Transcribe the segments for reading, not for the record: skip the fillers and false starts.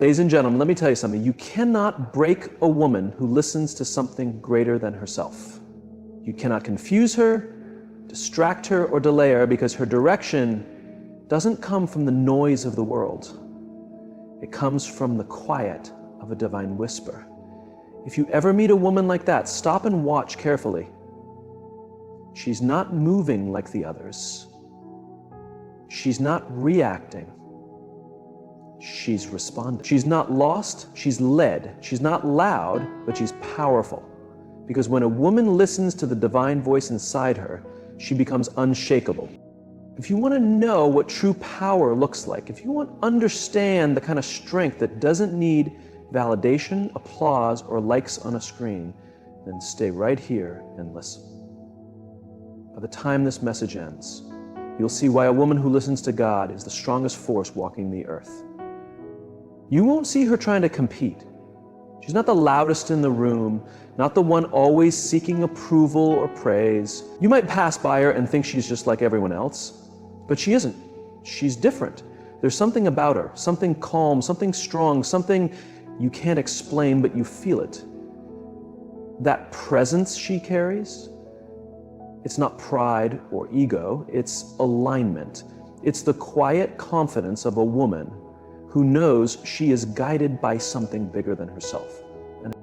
Ladies and gentlemen, let me tell you something. You cannot break a woman who listens to something greater than herself. You cannot confuse her, distract her, or delay her, because her direction doesn't come from the noise of the world. It comes from the quiet of a divine whisper. If you ever meet a woman like that, stop and watch carefully. She's not moving like the others. She's not reacting. She's responding. She's not lost, she's led. She's not loud, but she's powerful. Because when a woman listens to the divine voice inside her, she becomes unshakable. If you want to know what true power looks like, if you want to understand the kind of strength that doesn't need validation, applause, or likes on a screen, then stay right here and listen. By the time this message ends, you'll see why a woman who listens to God is the strongest force walking the earth. You won't see her trying to compete. She's not the loudest in the room, not the one always seeking approval or praise. You might pass by her and think she's just like everyone else, but she isn't. She's different. There's something about her, something calm, something strong, something you can't explain, but you feel it. That presence she carries, it's not pride or ego, it's alignment. It's the quiet confidence of a woman who knows she is guided by something bigger than herself. And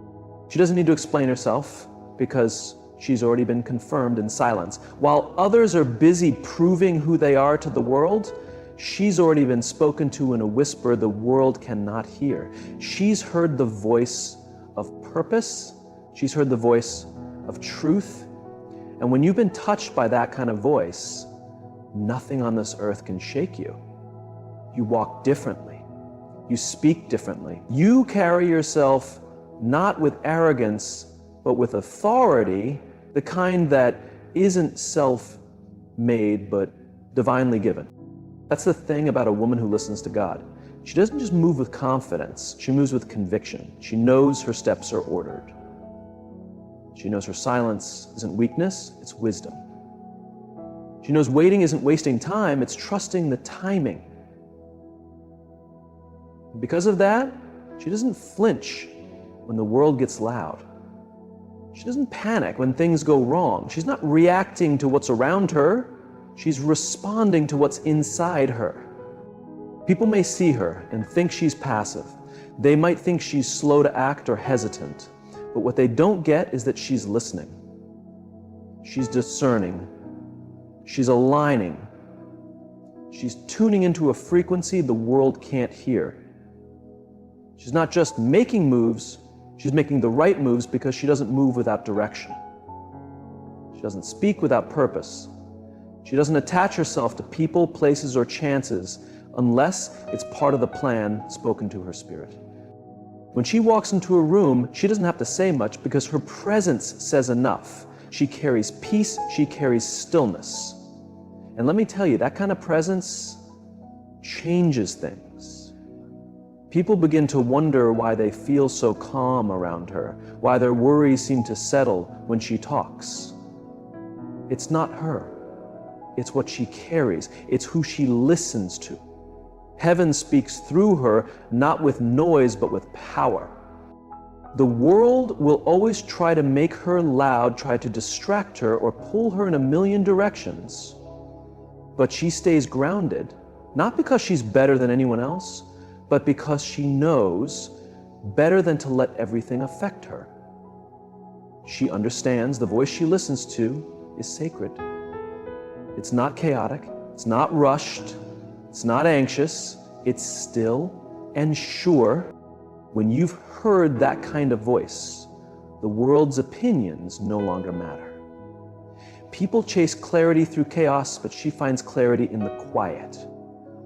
she doesn't need to explain herself because she's already been confirmed in silence. While others are busy proving who they are to the world, she's already been spoken to in a whisper the world cannot hear. She's heard the voice of purpose. She's heard the voice of truth. And when you've been touched by that kind of voice, nothing on this earth can shake you. You walk differently. You speak differently. You carry yourself not with arrogance, but with authority, the kind that isn't self-made, but divinely given. That's the thing about a woman who listens to God. She doesn't just move with confidence, she moves with conviction. She knows her steps are ordered. She knows her silence isn't weakness, it's wisdom. She knows waiting isn't wasting time, it's trusting the timing. Because of that, she doesn't flinch when the world gets loud. She doesn't panic when things go wrong. She's not reacting to what's around her. She's responding to what's inside her. People may see her and think she's passive. They might think she's slow to act or hesitant. But what they don't get is that she's listening. She's discerning. She's aligning. She's tuning into a frequency the world can't hear. She's not just making moves, she's making the right moves because she doesn't move without direction. She doesn't speak without purpose. She doesn't attach herself to people, places, or chances unless it's part of the plan spoken to her spirit. When she walks into a room, she doesn't have to say much because her presence says enough. She carries peace, she carries stillness. And let me tell you, that kind of presence changes things. People begin to wonder why they feel so calm around her, why their worries seem to settle when she talks. It's not her. It's what she carries. It's who she listens to. Heaven speaks through her, not with noise, but with power. The world will always try to make her loud, try to distract her, or pull her in a million directions. But she stays grounded, not because she's better than anyone else, but because she knows better than to let everything affect her. She understands the voice she listens to is sacred. It's not chaotic, it's not rushed, it's not anxious, it's still and sure. When you've heard that kind of voice, the world's opinions no longer matter. People chase clarity through chaos, but she finds clarity in the quiet.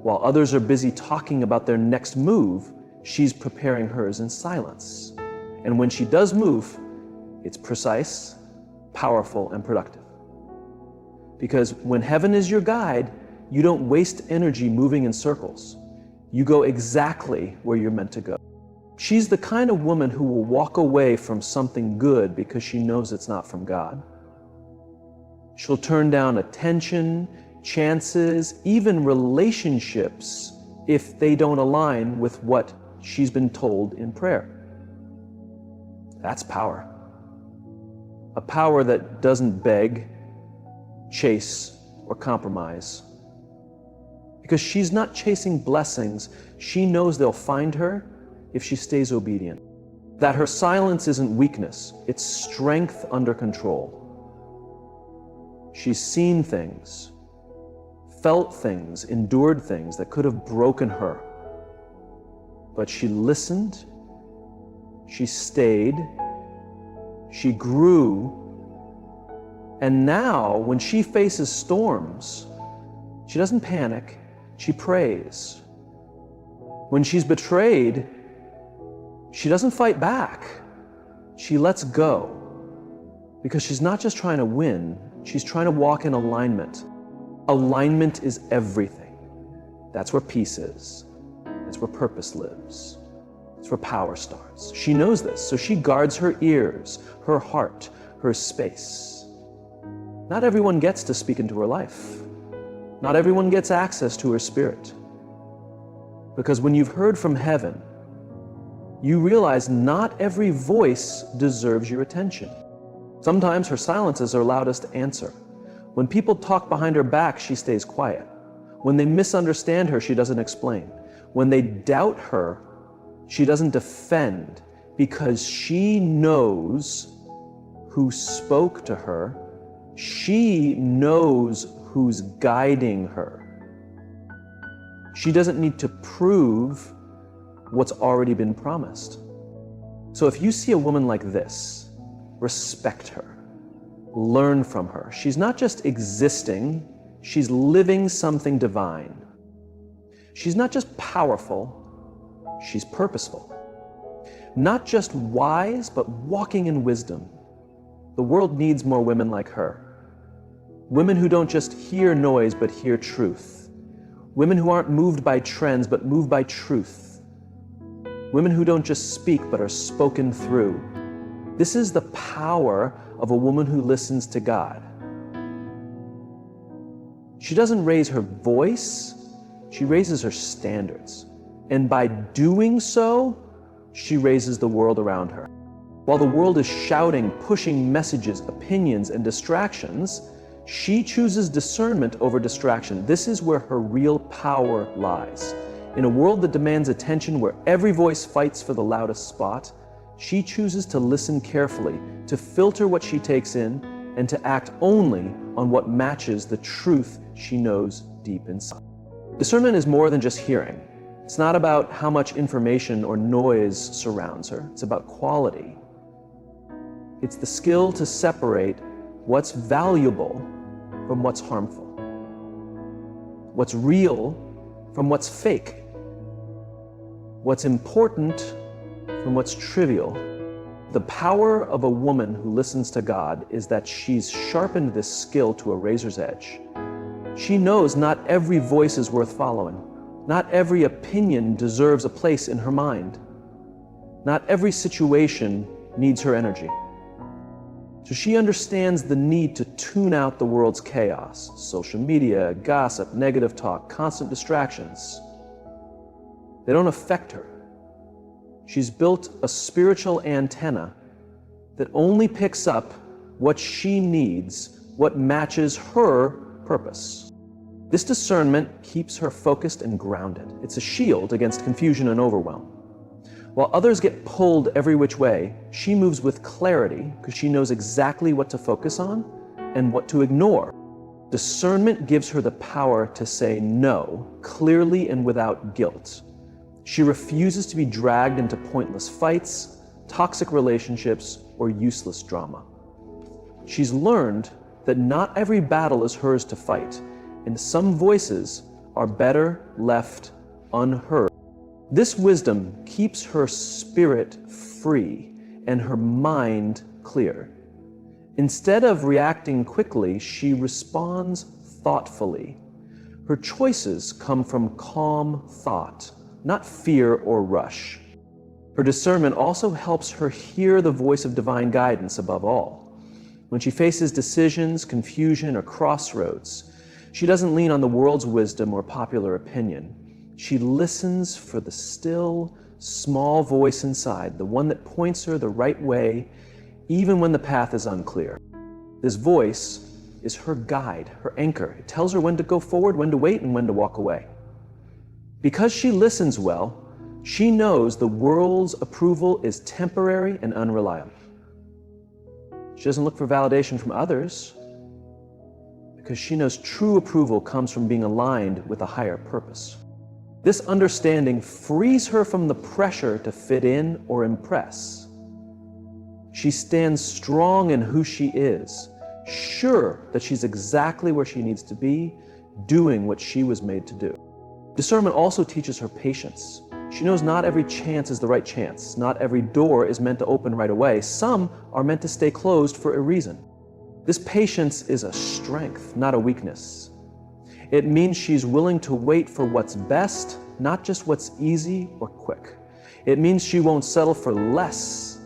While others are busy talking about their next move, she's preparing hers in silence. And when she does move, it's precise, powerful, and productive. Because when heaven is your guide, you don't waste energy moving in circles. You go exactly where you're meant to go. She's the kind of woman who will walk away from something good because she knows it's not from God. She'll turn down attention, chances, even relationships if they don't align with what she's been told in prayer. That's power. A power that doesn't beg, chase, or compromise. Because she's not chasing blessings, she knows they'll find her if she stays obedient. That her silence isn't weakness, it's strength under control. She's seen things, felt things, endured things that could have broken her. But she listened, she stayed, she grew, and now when she faces storms, she doesn't panic, she prays. When she's betrayed, she doesn't fight back. She lets go. Because she's not just trying to win, she's trying to walk in alignment. Alignment is everything. That's where peace is. That's where purpose lives. It's where power starts. She knows this, so she guards her ears, her heart, her space. Not everyone gets to speak into her life. Not everyone gets access to her spirit. Because when you've heard from heaven, you realize not every voice deserves your attention. Sometimes her silence is her loudest answer. When people talk behind her back, she stays quiet. When they misunderstand her, she doesn't explain. When they doubt her, she doesn't defend, because she knows who spoke to her. She knows who's guiding her. She doesn't need to prove what's already been promised. So if you see a woman like this, respect her, learn from her. She's not just existing, she's living something divine. She's not just powerful, she's purposeful. Not just wise, but walking in wisdom. The world needs more women like her. Women who don't just hear noise, but hear truth. Women who aren't moved by trends, but moved by truth. Women who don't just speak, but are spoken through. This is the power of a woman who listens to God. She doesn't raise her voice, she raises her standards. And by doing so, she raises the world around her. While the world is shouting, pushing messages, opinions, and distractions, she chooses discernment over distraction. This is where her real power lies. In a world that demands attention, where every voice fights for the loudest spot, she chooses to listen carefully, to filter what she takes in, and to act only on what matches the truth she knows deep inside. Discernment is more than just hearing. It's not about how much information or noise surrounds her. It's about quality. It's the skill to separate what's valuable from what's harmful, what's real from what's fake, what's important from what's trivial. The power of a woman who listens to God is that she's sharpened this skill to a razor's edge. She knows not every voice is worth following. Not every opinion deserves a place in her mind. Not every situation needs her energy. So she understands the need to tune out the world's chaos, social media, gossip, negative talk, constant distractions. They don't affect her. She's built a spiritual antenna that only picks up what she needs, what matches her purpose. This discernment keeps her focused and grounded. It's a shield against confusion and overwhelm. While others get pulled every which way, she moves with clarity because she knows exactly what to focus on and what to ignore. Discernment gives her the power to say no clearly and without guilt. She refuses to be dragged into pointless fights, toxic relationships, or useless drama. She's learned that not every battle is hers to fight, and some voices are better left unheard. This wisdom keeps her spirit free and her mind clear. Instead of reacting quickly, she responds thoughtfully. Her choices come from calm thought, not fear or rush. Her discernment also helps her hear the voice of divine guidance above all. When she faces decisions, confusion, or crossroads, she doesn't lean on the world's wisdom or popular opinion. She listens for the still, small voice inside, the one that points her the right way, even when the path is unclear. This voice is her guide, her anchor. It tells her when to go forward, when to wait, and when to walk away. Because she listens well, she knows the world's approval is temporary and unreliable. She doesn't look for validation from others because she knows true approval comes from being aligned with a higher purpose. This understanding frees her from the pressure to fit in or impress. She stands strong in who she is, sure that she's exactly where she needs to be, doing what she was made to do. Discernment also teaches her patience. She knows not every chance is the right chance. Not every door is meant to open right away. Some are meant to stay closed for a reason. This patience is a strength, not a weakness. It means she's willing to wait for what's best, not just what's easy or quick. It means she won't settle for less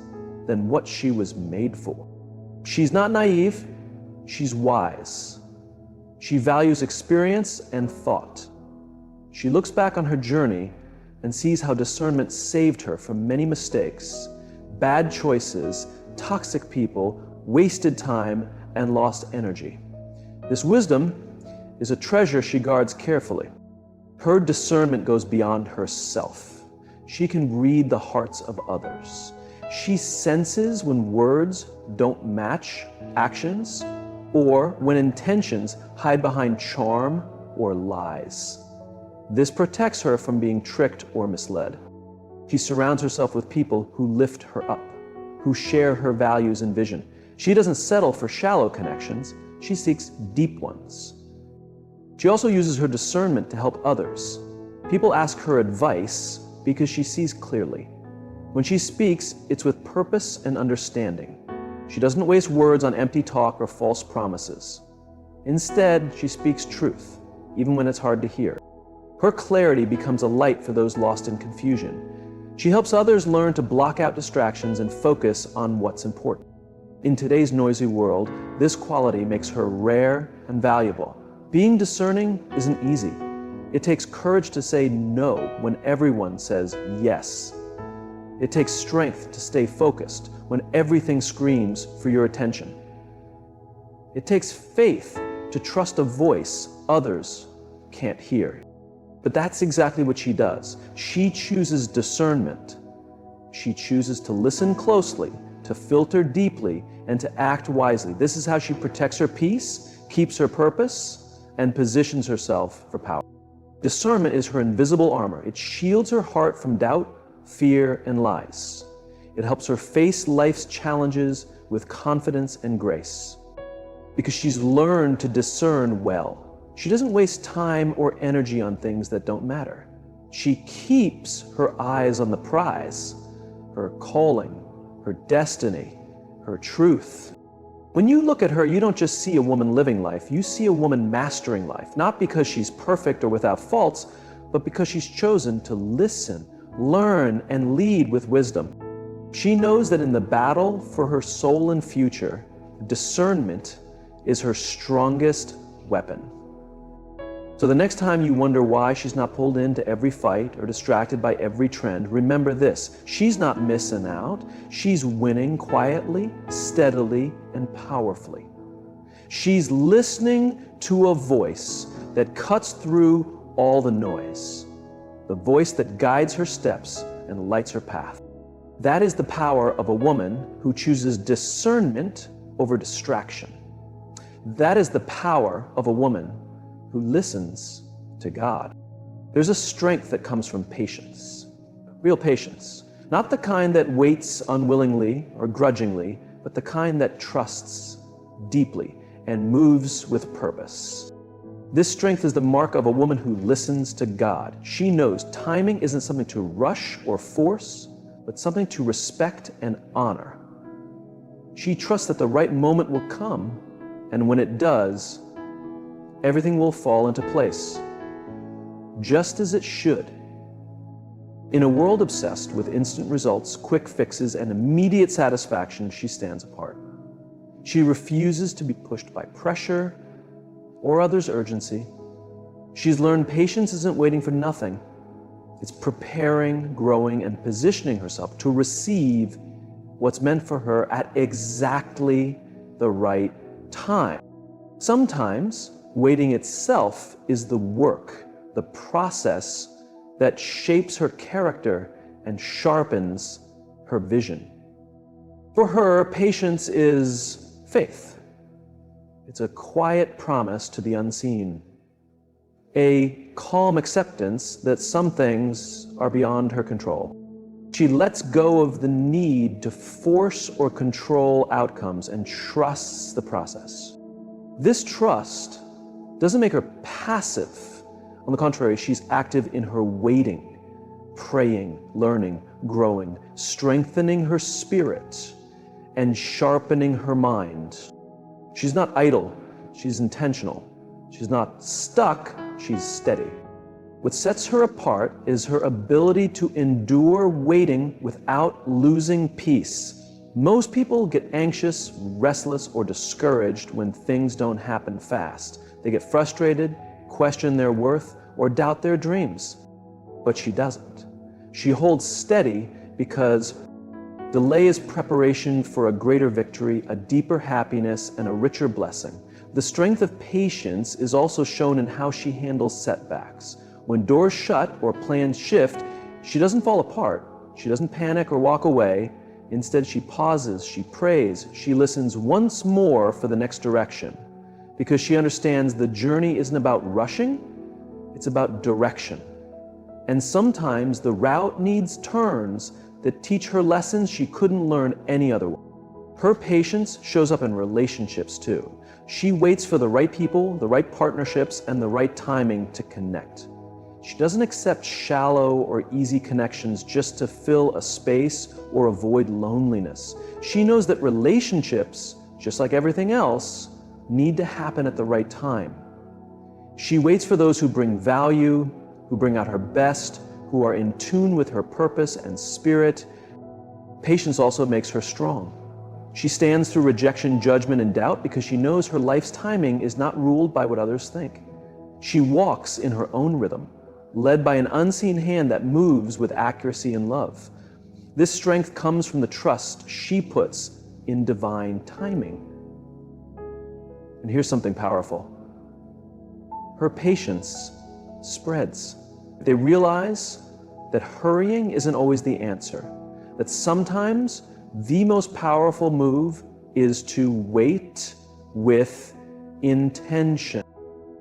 than what she was made for. She's not naive, she's wise. She values experience and thought. She looks back on her journey and sees how discernment saved her from many mistakes, bad choices, toxic people, wasted time, and lost energy. This wisdom is a treasure she guards carefully. Her discernment goes beyond herself. She can read the hearts of others. She senses when words don't match actions or when intentions hide behind charm or lies. This protects her from being tricked or misled. She surrounds herself with people who lift her up, who share her values and vision. She doesn't settle for shallow connections, she seeks deep ones. She also uses her discernment to help others. People ask her advice because she sees clearly. When she speaks, it's with purpose and understanding. She doesn't waste words on empty talk or false promises. Instead, she speaks truth, even when it's hard to hear. Her clarity becomes a light for those lost in confusion. She helps others learn to block out distractions and focus on what's important. In today's noisy world, this quality makes her rare and valuable. Being discerning isn't easy. It takes courage to say no when everyone says yes. It takes strength to stay focused when everything screams for your attention. It takes faith to trust a voice others can't hear. But that's exactly what she does. She chooses discernment. She chooses to listen closely, to filter deeply, and to act wisely. This is how she protects her peace, keeps her purpose, and positions herself for power. Discernment is her invisible armor. It shields her heart from doubt, fear, and lies. It helps her face life's challenges with confidence and grace. Because she's learned to discern well. She doesn't waste time or energy on things that don't matter. She keeps her eyes on the prize, her calling, her destiny, her truth. When you look at her, you don't just see a woman living life, you see a woman mastering life, not because she's perfect or without faults, but because she's chosen to listen, learn, and lead with wisdom. She knows that in the battle for her soul and future, discernment is her strongest weapon. So the next time you wonder why she's not pulled into every fight or distracted by every trend, remember this: she's not missing out. She's winning quietly, steadily, and powerfully. She's listening to a voice that cuts through all the noise, the voice that guides her steps and lights her path. That is the power of a woman who chooses discernment over distraction. That is the power of a woman who listens to God. There's a strength that comes from patience, real patience, not the kind that waits unwillingly or grudgingly, but the kind that trusts deeply and moves with purpose. This strength is the mark of a woman who listens to God. She knows timing isn't something to rush or force, but something to respect and honor. She trusts that the right moment will come, and when it does, everything will fall into place, just as it should. In a world obsessed with instant results, quick fixes, and immediate satisfaction, she stands apart. She refuses to be pushed by pressure or others' urgency. She's learned patience isn't waiting for nothing. It's preparing, growing, and positioning herself to receive what's meant for her at exactly the right time. Sometimes waiting itself is the work, the process that shapes her character and sharpens her vision. For her, patience is faith. It's a quiet promise to the unseen, a calm acceptance that some things are beyond her control. She lets go of the need to force or control outcomes and trusts the process. This trust doesn't make her passive. On the contrary, she's active in her waiting, praying, learning, growing, strengthening her spirit, and sharpening her mind. She's not idle, she's intentional. She's not stuck, she's steady. What sets her apart is her ability to endure waiting without losing peace. Most people get anxious, restless, or discouraged when things don't happen fast. They get frustrated, question their worth, or doubt their dreams. But she doesn't. She holds steady because delay is preparation for a greater victory, a deeper happiness, and a richer blessing. The strength of patience is also shown in how she handles setbacks. When doors shut or plans shift, she doesn't fall apart. She doesn't panic or walk away. Instead, she pauses, she prays, she listens once more for the next direction, because she understands the journey isn't about rushing, it's about direction. And sometimes the route needs turns that teach her lessons she couldn't learn any other way. Her patience shows up in relationships too. She waits for the right people, the right partnerships, and the right timing to connect. She doesn't accept shallow or easy connections just to fill a space or avoid loneliness. She knows that relationships, just like everything else, need to happen at the right time. She waits for those who bring value, who bring out her best, who are in tune with her purpose and spirit. Patience also makes her strong. She stands through rejection, judgment, and doubt because she knows her life's timing is not ruled by what others think. She walks in her own rhythm, led by an unseen hand that moves with accuracy and love. This strength comes from the trust she puts in divine timing. And here's something powerful. Her patience spreads. They realize that hurrying isn't always the answer, that sometimes the most powerful move is to wait with intention.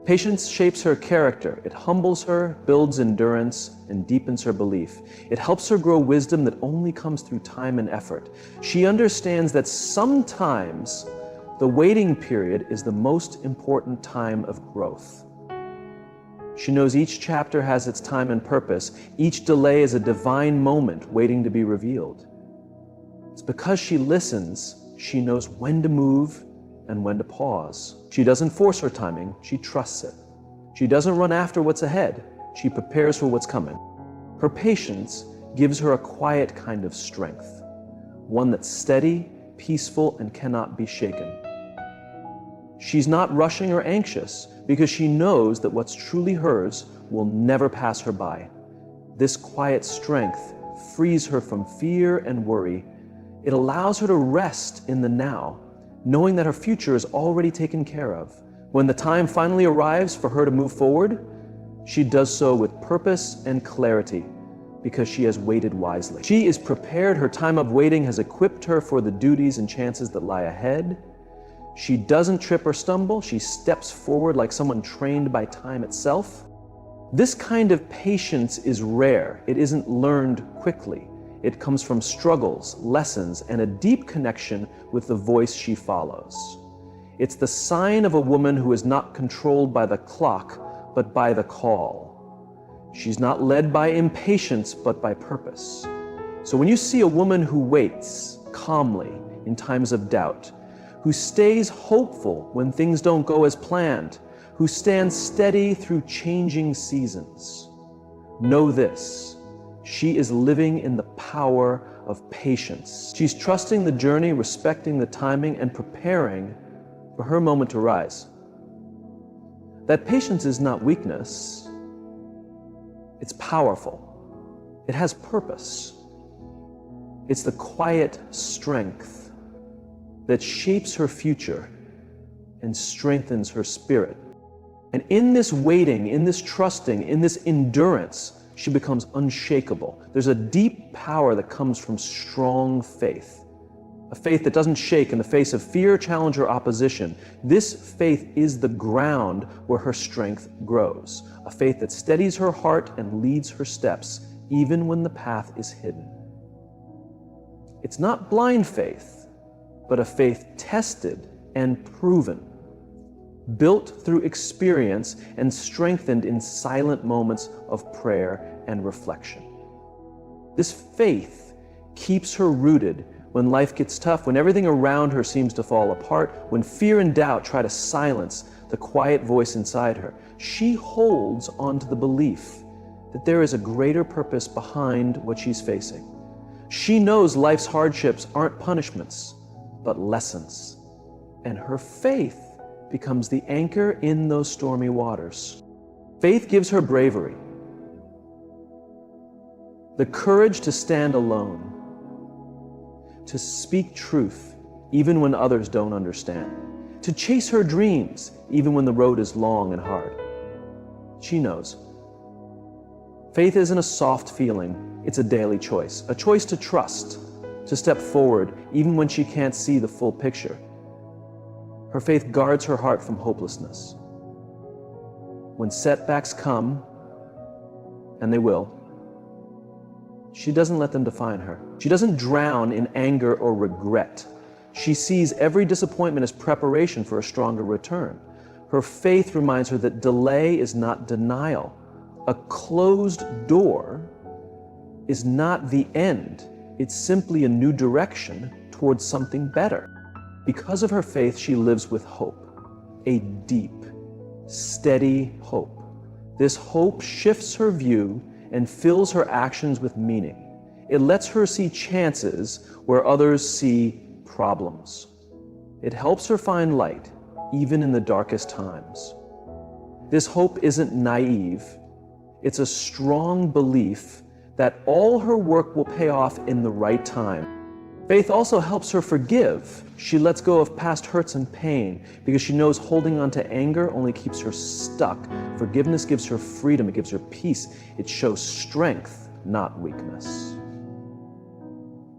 Patience shapes her character. It humbles her, builds endurance, and deepens her belief. It helps her grow wisdom that only comes through time and effort. She understands that sometimes the waiting period is the most important time of growth. She knows each chapter has its time and purpose. Each delay is a divine moment waiting to be revealed. It's because she listens, she knows when to move and when to pause. She doesn't force her timing, she trusts it. She doesn't run after what's ahead, she prepares for what's coming. Her patience gives her a quiet kind of strength, one that's steady, peaceful, and cannot be shaken. She's not rushing or anxious because she knows that what's truly hers will never pass her by. This quiet strength frees her from fear and worry. It allows her to rest in the now, knowing that her future is already taken care of. When the time finally arrives for her to move forward, she does so with purpose and clarity because she has waited wisely. She is prepared. Her time of waiting has equipped her for the duties and chances that lie ahead. She doesn't trip or stumble. She steps forward like someone trained by time itself. This kind of patience is rare. It isn't learned quickly. It comes from struggles, lessons, and a deep connection with the voice she follows. It's the sign of a woman who is not controlled by the clock, but by the call. She's not led by impatience, but by purpose. So when you see a woman who waits calmly in times of doubt, who stays hopeful when things don't go as planned, who stands steady through changing seasons, know this: she is living in the power of patience. She's trusting the journey, respecting the timing, and preparing for her moment to rise. That patience is not weakness, it's powerful. It has purpose. It's the quiet strength that shapes her future and strengthens her spirit. And in this waiting, in this trusting, in this endurance, she becomes unshakable. There's a deep power that comes from strong faith. A faith that doesn't shake in the face of fear, challenge, or opposition. This faith is the ground where her strength grows. A faith that steadies her heart and leads her steps, even when the path is hidden. It's not blind faith, but a faith tested and proven, built through experience and strengthened in silent moments of prayer and reflection. This faith keeps her rooted when life gets tough, when everything around her seems to fall apart, when fear and doubt try to silence the quiet voice inside her. She holds onto the belief that there is a greater purpose behind what she's facing. She knows life's hardships aren't punishments, but lessons. And her faith becomes the anchor in those stormy waters. Faith gives her bravery, the courage to stand alone, to speak truth even when others don't understand, to chase her dreams even when the road is long and hard. She knows. Faith isn't a soft feeling, it's a daily choice, a choice to trust, to step forward even when she can't see the full picture. Her faith guards her heart from hopelessness. When setbacks come, and they will, she doesn't let them define her. She doesn't drown in anger or regret. She sees every disappointment as preparation for a stronger return. Her faith reminds her that delay is not denial. A closed door is not the end. It's simply a new direction towards something better. Because of her faith, she lives with hope, a deep, steady hope. This hope shifts her view and fills her actions with meaning. It lets her see chances where others see problems. It helps her find light, even in the darkest times. This hope isn't naive. It's a strong belief that all her work will pay off in the right time. Faith also helps her forgive. She lets go of past hurts and pain because she knows holding on to anger only keeps her stuck. Forgiveness gives her freedom, it gives her peace. It shows strength, not weakness.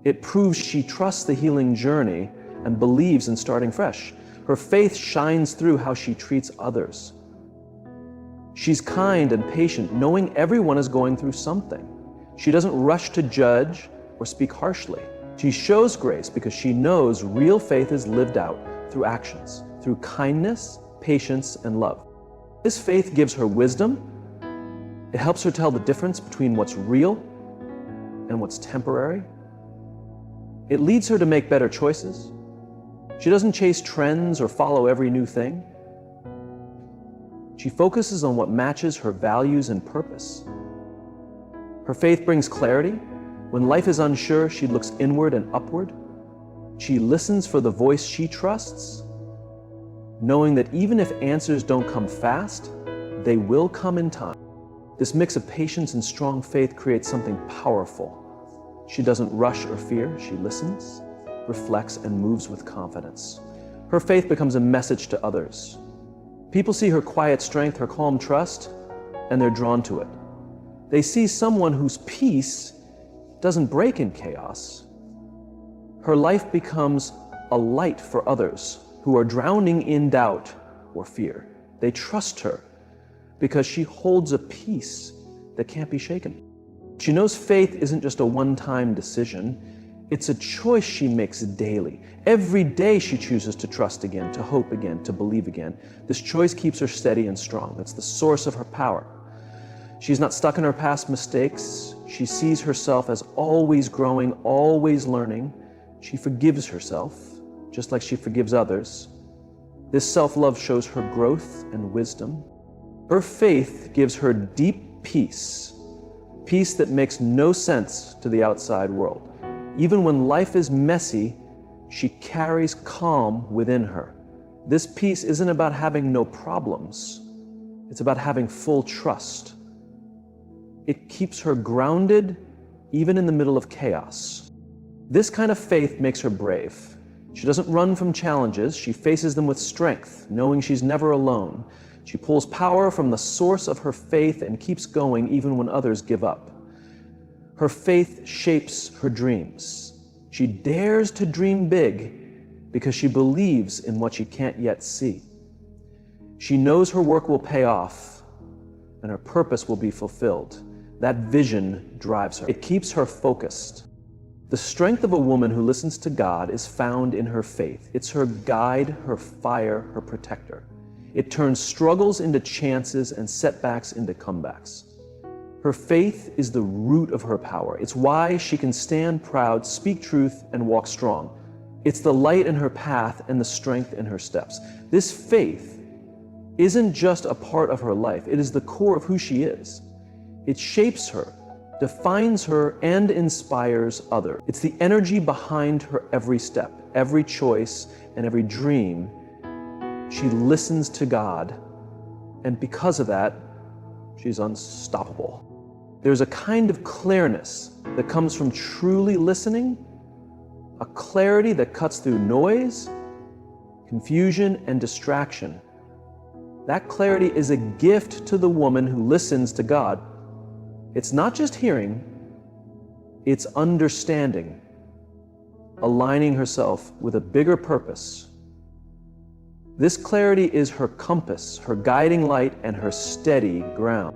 It proves she trusts the healing journey and believes in starting fresh. Her faith shines through how she treats others. She's kind and patient, knowing everyone is going through something. She doesn't rush to judge or speak harshly. She shows grace because she knows real faith is lived out through actions, through kindness, patience, and love. This faith gives her wisdom. It helps her tell the difference between what's real and what's temporary. It leads her to make better choices. She doesn't chase trends or follow every new thing. She focuses on what matches her values and purpose. Her faith brings clarity. When life is unsure, she looks inward and upward. She listens for the voice she trusts, knowing that even if answers don't come fast, they will come in time. This mix of patience and strong faith creates something powerful. She doesn't rush or fear. She listens, reflects, and moves with confidence. Her faith becomes a message to others. People see her quiet strength, her calm trust, and they're drawn to it. They see someone whose peace doesn't break in chaos. Her life becomes a light for others who are drowning in doubt or fear. They trust her because she holds a peace that can't be shaken. She knows faith isn't just a one-time decision. It's a choice she makes daily. Every day she chooses to trust again, to hope again, to believe again. This choice keeps her steady and strong. It's the source of her power. She's not stuck in her past mistakes. She sees herself as always growing, always learning. She forgives herself, just like she forgives others. This self-love shows her growth and wisdom. Her faith gives her deep peace, peace that makes no sense to the outside world. Even when life is messy, she carries calm within her. This peace isn't about having no problems. It's about having full trust. It keeps her grounded even in the middle of chaos. This kind of faith makes her brave. She doesn't run from challenges, she faces them with strength, knowing she's never alone. She pulls power from the source of her faith and keeps going even when others give up. Her faith shapes her dreams. She dares to dream big because she believes in what she can't yet see. She knows her work will pay off and her purpose will be fulfilled. That vision drives her. It keeps her focused. The strength of a woman who listens to God is found in her faith. It's her guide, her fire, her protector. It turns struggles into chances and setbacks into comebacks. Her faith is the root of her power. It's why she can stand proud, speak truth, and walk strong. It's the light in her path and the strength in her steps. This faith isn't just a part of her life. It is the core of who she is. It shapes her, defines her, and inspires others. It's the energy behind her every step, every choice, and every dream. She listens to God, and because of that, she's unstoppable. There's a kind of clearness that comes from truly listening, a clarity that cuts through noise, confusion, and distraction. That clarity is a gift to the woman who listens to God. It's not just hearing, it's understanding, aligning herself with a bigger purpose. This clarity is her compass, her guiding light, and her steady ground.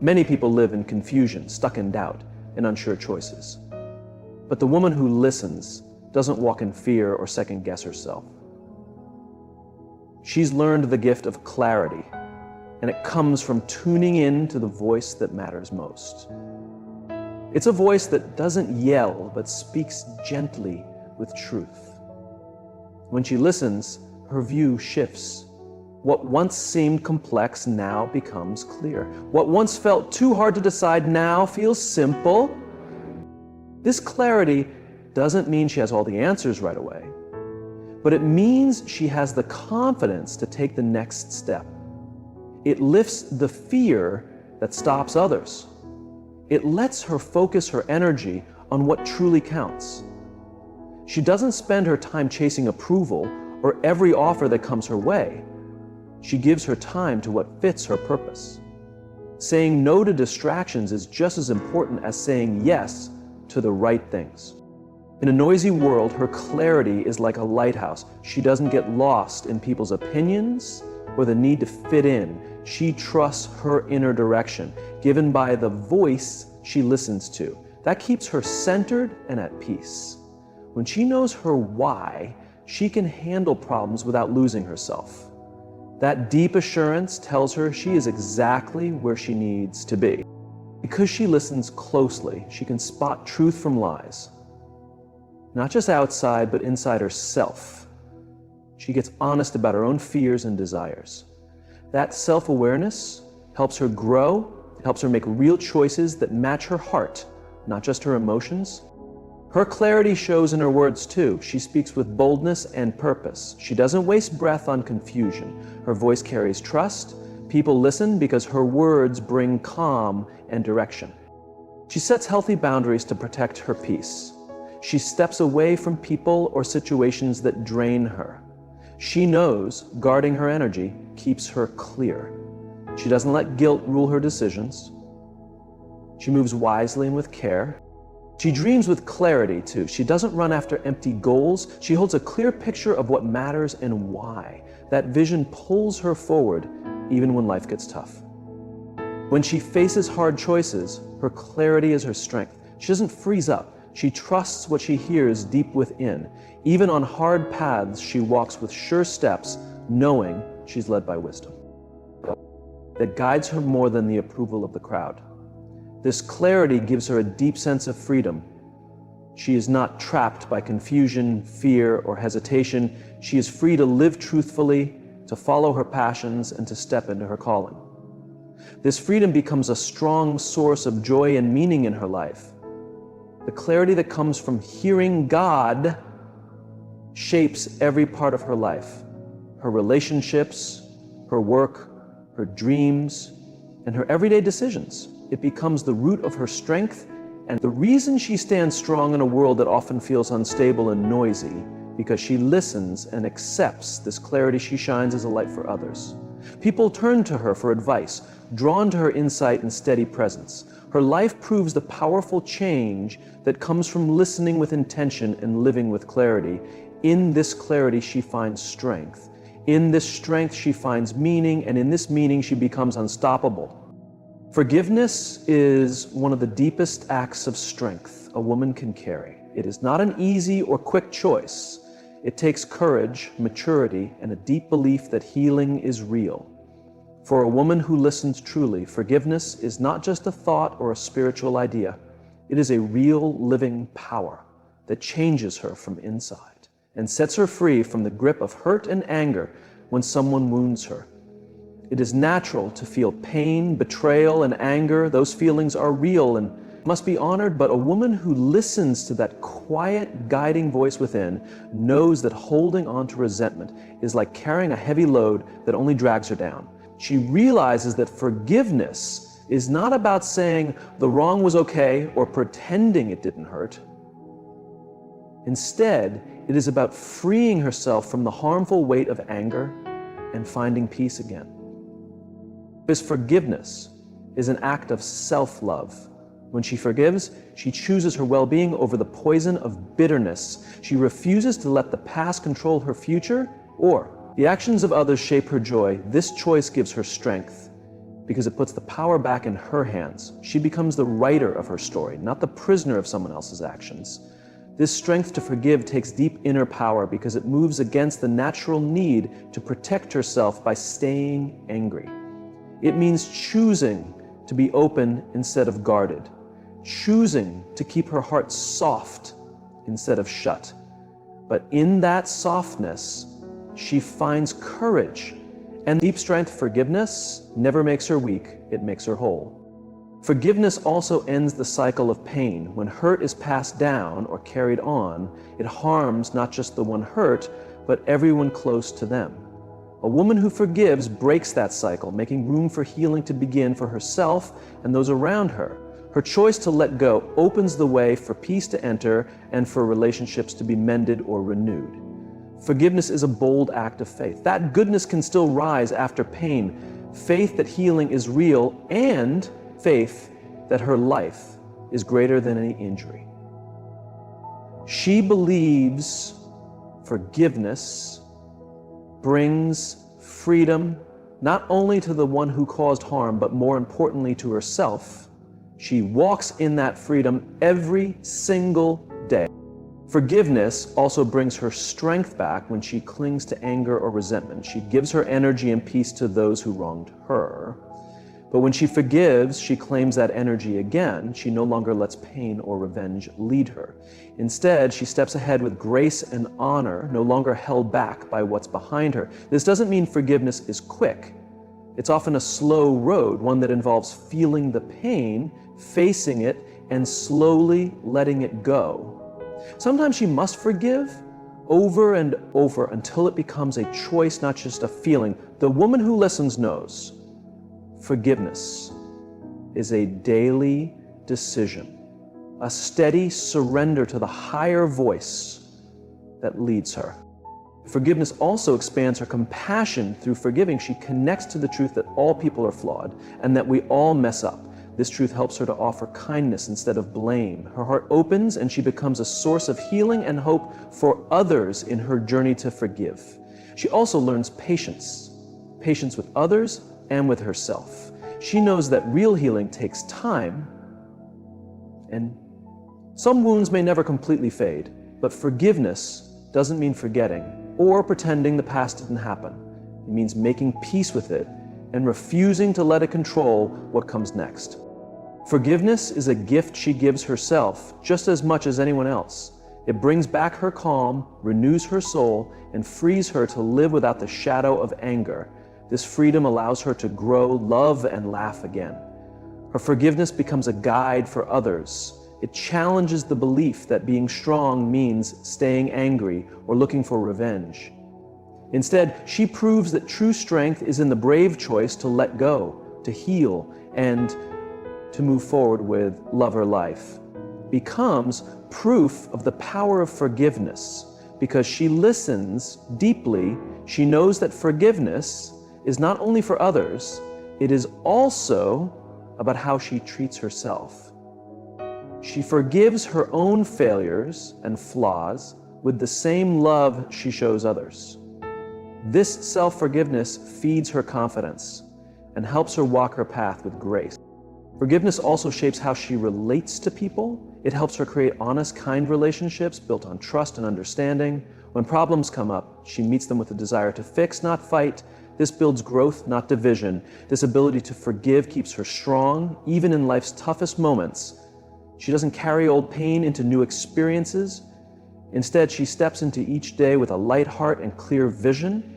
Many people live in confusion, stuck in doubt, and unsure choices. But the woman who listens doesn't walk in fear or second guess herself. She's learned the gift of clarity, and it comes from tuning in to the voice that matters most. It's a voice that doesn't yell, but speaks gently with truth. When she listens, her view shifts. What once seemed complex now becomes clear. What once felt too hard to decide now feels simple. This clarity doesn't mean she has all the answers right away, but it means she has the confidence to take the next step. It lifts the fear that stops others. It lets her focus her energy on what truly counts. She doesn't spend her time chasing approval or every offer that comes her way. She gives her time to what fits her purpose. Saying no to distractions is just as important as saying yes to the right things. In a noisy world, her clarity is like a lighthouse. She doesn't get lost in people's opinions or the need to fit in. She trusts her inner direction, given by the voice she listens to. That keeps her centered and at peace. When she knows her why, she can handle problems without losing herself. That deep assurance tells her she is exactly where she needs to be. Because she listens closely, she can spot truth from lies. Not just outside, but inside herself. She gets honest about her own fears and desires. That self-awareness helps her grow, helps her make real choices that match her heart, not just her emotions. Her clarity shows in her words too. She speaks with boldness and purpose. She doesn't waste breath on confusion. Her voice carries trust. People listen because her words bring calm and direction. She sets healthy boundaries to protect her peace. She steps away from people or situations that drain her. She knows guarding her energy keeps her clear. She doesn't let guilt rule her decisions. She moves wisely and with care. She dreams with clarity too. She doesn't run after empty goals. She holds a clear picture of what matters and why. That vision pulls her forward even when life gets tough. When she faces hard choices, her clarity is her strength. She doesn't freeze up. She trusts what she hears deep within. Even on hard paths, she walks with sure steps, knowing she's led by wisdom that guides her more than the approval of the crowd. This clarity gives her a deep sense of freedom. She is not trapped by confusion, fear, or hesitation. She is free to live truthfully, to follow her passions, and to step into her calling. This freedom becomes a strong source of joy and meaning in her life. The clarity that comes from hearing God shapes every part of her life, her relationships, her work, her dreams, and her everyday decisions. It becomes the root of her strength And the reason she stands strong in a world that often feels unstable and noisy, because she listens and accepts this clarity, she shines as a light for others. People turn to her for advice, drawn to her insight and steady presence. Her life proves the powerful change that comes from listening with intention and living with clarity. In this clarity, she finds strength. In this strength, she finds meaning, and in this meaning, she becomes unstoppable. Forgiveness is one of the deepest acts of strength a woman can carry. It is not an easy or quick choice. It takes courage, maturity, and a deep belief that healing is real. For a woman who listens truly, forgiveness is not just a thought or a spiritual idea. It is a real living power that changes her from inside and sets her free from the grip of hurt and anger when someone wounds her. It is natural to feel pain, betrayal, and anger. Those feelings are real and must be honored, but a woman who listens to that quiet, guiding voice within knows that holding on to resentment is like carrying a heavy load that only drags her down. She realizes that forgiveness is not about saying the wrong was okay or pretending it didn't hurt. Instead, it is about freeing herself from the harmful weight of anger and finding peace again. This forgiveness is an act of self-love. When she forgives, she chooses her well-being over the poison of bitterness. She refuses to let the past control her future or the actions of others shape her joy. This choice gives her strength because it puts the power back in her hands. She becomes the writer of her story, not the prisoner of someone else's actions. This strength to forgive takes deep inner power because it moves against the natural need to protect herself by staying angry. It means choosing to be open instead of guarded, choosing to keep her heart soft instead of shut. But in that softness, she finds courage, and deep strength. Forgiveness never makes her weak, it makes her whole. Forgiveness also ends the cycle of pain. When hurt is passed down or carried on, it harms not just the one hurt, but everyone close to them. A woman who forgives breaks that cycle, making room for healing to begin for herself and those around her. Her choice to let go opens the way for peace to enter and for relationships to be mended or renewed. Forgiveness is a bold act of faith. That goodness can still rise after pain. Faith that healing is real, and faith that her life is greater than any injury. She believes forgiveness brings freedom not only to the one who caused harm, but more importantly to herself. She walks in that freedom every single day. Forgiveness also brings her strength back when she clings to anger or resentment. She gives her energy and peace to those who wronged her. But when she forgives, she claims that energy again. She no longer lets pain or revenge lead her. Instead, she steps ahead with grace and honor, no longer held back by what's behind her. This doesn't mean forgiveness is quick. It's often a slow road, one that involves feeling the pain, facing it, and slowly letting it go. Sometimes she must forgive over and over until it becomes a choice, not just a feeling. The woman who listens knows forgiveness is a daily decision, a steady surrender to the higher voice that leads her. Forgiveness also expands her compassion. Through forgiving, she connects to the truth that all people are flawed and that we all mess up. This truth helps her to offer kindness instead of blame. Her heart opens and she becomes a source of healing and hope for others in her journey to forgive. She also learns patience with others and with herself. She knows that real healing takes time, and some wounds may never completely fade, but forgiveness doesn't mean forgetting or pretending the past didn't happen. It means making peace with it and refusing to let it control what comes next. Forgiveness is a gift she gives herself just as much as anyone else. It brings back her calm, renews her soul, and frees her to live without the shadow of anger. This freedom allows her to grow, love, and laugh again. Her forgiveness becomes a guide for others. It challenges the belief that being strong means staying angry or looking for revenge. Instead, she proves that true strength is in the brave choice to let go, to heal, and to move forward with love or life. becomes proof of the power of forgiveness. Because she listens deeply, she knows that forgiveness is not only for others, it is also about how she treats herself. She forgives her own failures and flaws with the same love she shows others. This self-forgiveness feeds her confidence and helps her walk her path with grace. Forgiveness also shapes how she relates to people. It helps her create honest, kind relationships built on trust and understanding. When problems come up, she meets them with a desire to fix, not fight. This builds growth, not division. This ability to forgive keeps her strong, even in life's toughest moments. She doesn't carry old pain into new experiences. Instead, she steps into each day with a light heart and clear vision.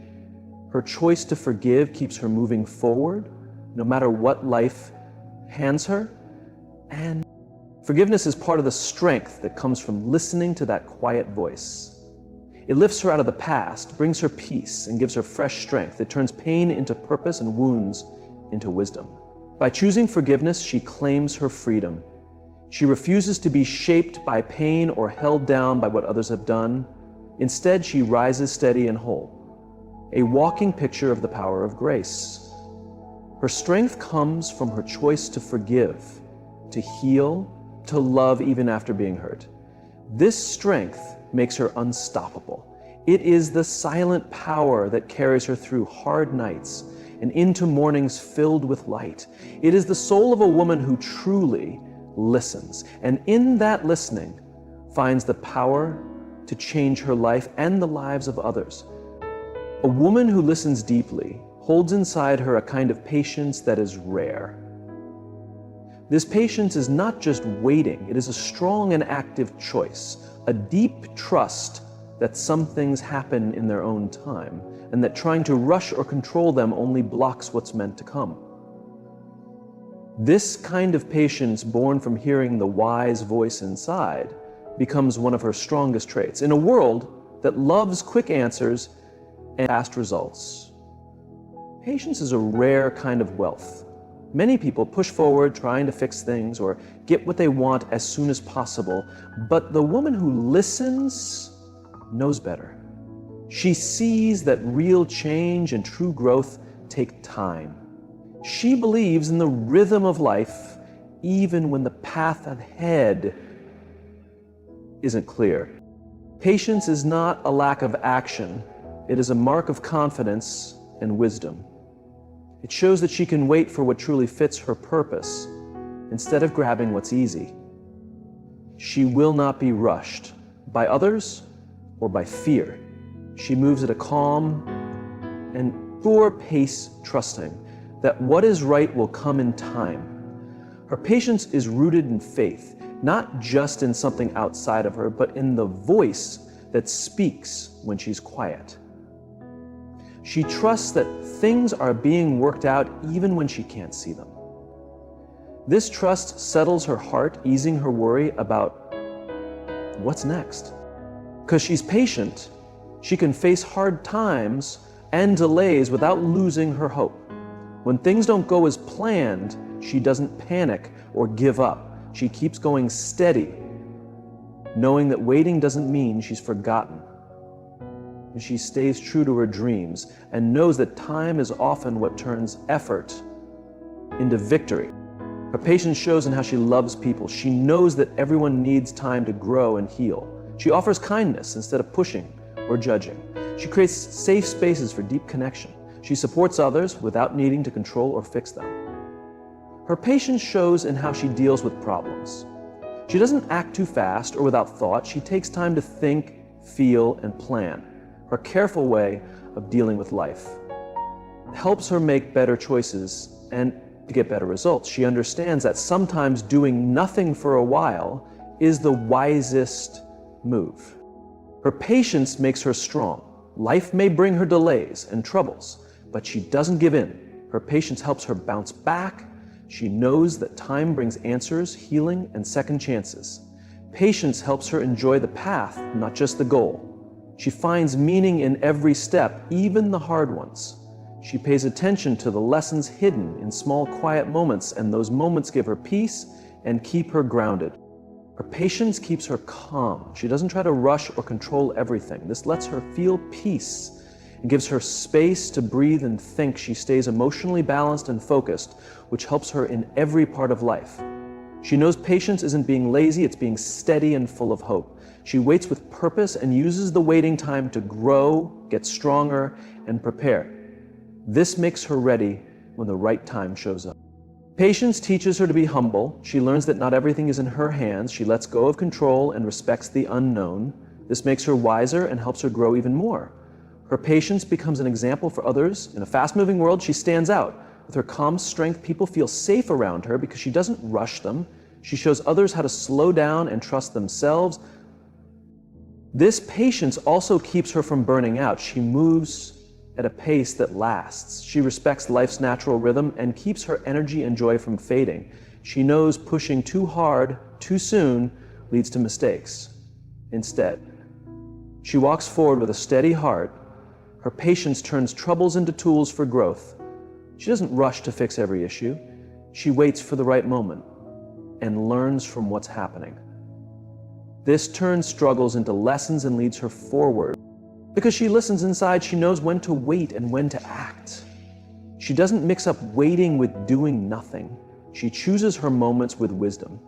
Her choice to forgive keeps her moving forward, no matter what life hands her. And forgiveness is part of the strength that comes from listening to that quiet voice. It lifts her out of the past, brings her peace, and gives her fresh strength. It turns pain into purpose and wounds into wisdom. By choosing forgiveness, she claims her freedom. She refuses to be shaped by pain or held down by what others have done. Instead, she rises steady and whole, a walking picture of the power of grace. Her strength comes from her choice to forgive, to heal, to love even after being hurt. This strength makes her unstoppable. It is the silent power that carries her through hard nights and into mornings filled with light. It is the soul of a woman who truly listens, and in that listening finds the power to change her life and the lives of others. A woman who listens deeply holds inside her a kind of patience that is rare. This patience is not just waiting, it is a strong and active choice, a deep trust that some things happen in their own time, and that trying to rush or control them only blocks what's meant to come. This kind of patience, born from hearing the wise voice inside, becomes one of her strongest traits. In a world that loves quick answers and fast results, patience is a rare kind of wealth. Many people push forward trying to fix things or get what they want as soon as possible, but the woman who listens knows better. She sees that real change and true growth take time. She believes in the rhythm of life, even when the path ahead isn't clear. Patience is not a lack of action. It is a mark of confidence and wisdom. It shows that she can wait for what truly fits her purpose instead of grabbing what's easy. She will not be rushed by others or by fear. She moves at a calm and sure pace, trusting that what is right will come in time. Her patience is rooted in faith, not just in something outside of her, but in the voice that speaks when she's quiet. She trusts that things are being worked out even when she can't see them. This trust settles her heart, easing her worry about what's next. Because she's patient, she can face hard times and delays without losing her hope. When things don't go as planned, she doesn't panic or give up. She keeps going steady, knowing that waiting doesn't mean she's forgotten. And she stays true to her dreams and knows that time is often what turns effort into victory. Her patience shows in how she loves people. She knows that everyone needs time to grow and heal. She offers kindness instead of pushing or judging. She creates safe spaces for deep connection. She supports others without needing to control or fix them. Her patience shows in how she deals with problems. She doesn't act too fast or without thought. She takes time to think, feel, and plan. Her careful way of dealing with life helps her make better choices and to get better results. She understands that sometimes doing nothing for a while is the wisest move. Her patience makes her strong. Life may bring her delays and troubles, but she doesn't give in. Her patience helps her bounce back. She knows that time brings answers, healing, and second chances. Patience helps her enjoy the path, not just the goal. She finds meaning in every step, even the hard ones. She pays attention to the lessons hidden in small, quiet moments, and those moments give her peace and keep her grounded. Her patience keeps her calm. She doesn't try to rush or control everything. This lets her feel peace and gives her space to breathe and think. She stays emotionally balanced and focused, which helps her in every part of life. She knows patience isn't being lazy, it's being steady and full of hope. She waits with purpose and uses the waiting time to grow, get stronger, and prepare. This makes her ready when the right time shows up. Patience teaches her to be humble. She learns that not everything is in her hands. She lets go of control and respects the unknown. This makes her wiser and helps her grow even more. Her patience becomes an example for others. In a fast-moving world, she stands out. With her calm strength, people feel safe around her because she doesn't rush them. She shows others how to slow down and trust themselves. This patience also keeps her from burning out. She moves at a pace that lasts. She respects life's natural rhythm and keeps her energy and joy from fading. She knows pushing too hard, too soon, leads to mistakes. Instead, she walks forward with a steady heart. Her patience turns troubles into tools for growth. She doesn't rush to fix every issue. She waits for the right moment and learns from what's happening. This turns struggles into lessons and leads her forward. Because she listens inside, she knows when to wait and when to act. She doesn't mix up waiting with doing nothing. She chooses her moments with wisdom.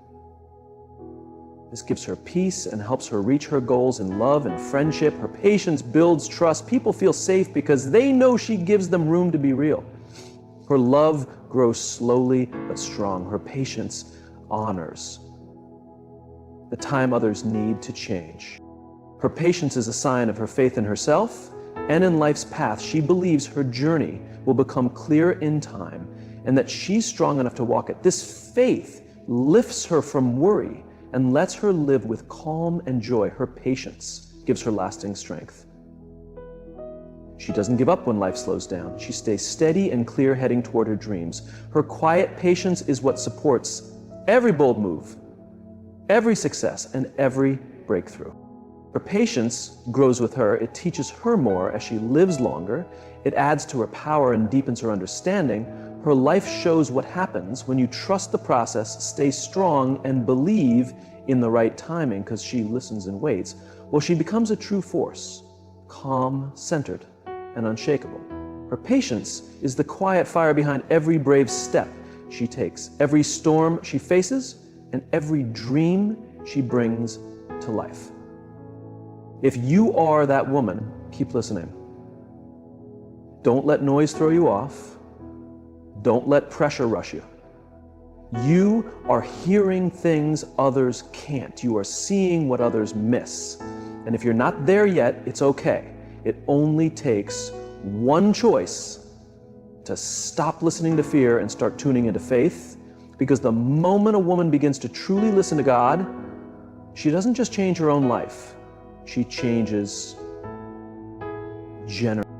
This gives her peace and helps her reach her goals in love and friendship. Her patience builds trust. People feel safe because they know she gives them room to be real. Her love grows slowly but strong. Her patience honors the time others need to change. Her patience is a sign of her faith in herself and in life's path. She believes her journey will become clear in time and that she's strong enough to walk it. This faith lifts her from worry and lets her live with calm and joy. Her patience gives her lasting strength. She doesn't give up when life slows down. She stays steady and clear, heading toward her dreams. Her quiet patience is what supports every bold move, every success, and every breakthrough. Her patience grows with her. It teaches her more as she lives longer. It adds to her power and deepens her understanding. Her life shows what happens when you trust the process, stay strong, and believe in the right timing because she listens and waits. Well, she becomes a true force, calm, centered, and unshakable. Her patience is the quiet fire behind every brave step she takes, every storm she faces, and every dream she brings to life. If you are that woman, keep listening. Don't let noise throw you off. Don't let pressure rush you. You are hearing things others can't. You are seeing what others miss. And if you're not there yet, it's okay. It only takes one choice to stop listening to fear and start tuning into faith. Because the moment a woman begins to truly listen to God, she doesn't just change her own life. She changes generations.